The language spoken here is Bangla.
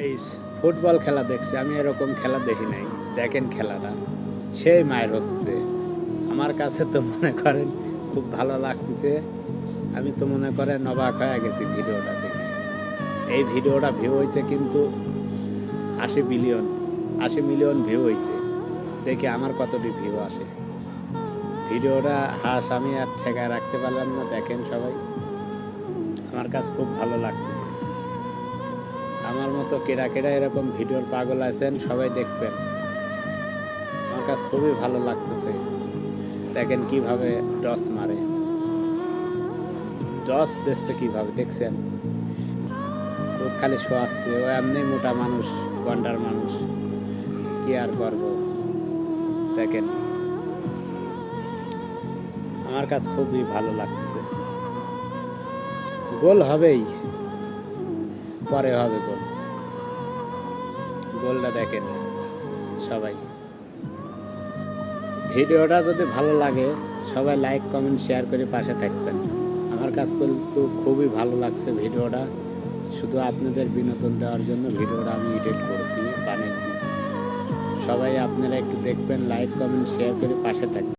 এই ফুটবল খেলা দেখছি, আমি এরকম খেলা দেখি নাই। দেখেন খেলাটা, সেই মায়ের হচ্ছে। আমার কাছে তো মনে করেন খুব ভালো লাগতেছে। আমি তো মনে করেন অবাক হয়ে গেছি ভিডিওটা দেখে। এই ভিডিওটা ভিউ হয়েছে কিন্তু 80 বিলিয়ন, 80 মিলিয়ন ভিউ হয়েছে। দেখে আমার কতটি ভিউ আসে। ভিডিওটা হাস আমি আর ঠেকায় রাখতে পারলাম না। দেখেন সবাই, আমার কাছে খুব ভালো লাগতেছে। আমার মতো কেডা কেডা এরকম ভিডিওর পাগল আছেন, সবাই দেখবেন। আমার কাছে খুবই ভালো লাগতেছে। দেখেন কিভাবে টস মারে, টস দিচ্ছে কিভাবে, দেখছেন? ও খালি শোয়াচ্ছে, ও এমনি মোটা মানুষ, গন্ডার মানুষ, কি আর করবো। দেখেন, আমার কাছে খুবই ভালো লাগতেছে। গোল হবেই, পরে হবে গোল। গোলটা দেখেন সবাই। ভিডিওটা যদি ভালো লাগে সবাই লাইক কমেন্ট শেয়ার করে পাশে থাকবেন। আমার কাছে কিন্তু খুবই ভালো লাগছে ভিডিওটা। শুধু আপনাদের বিনোদন দেওয়ার জন্য ভিডিওটা আমি এডিট করেছি, বানিয়েছি। সবাই আপনারা একটু দেখবেন, লাইক কমেন্ট শেয়ার করে পাশে থাকবেন।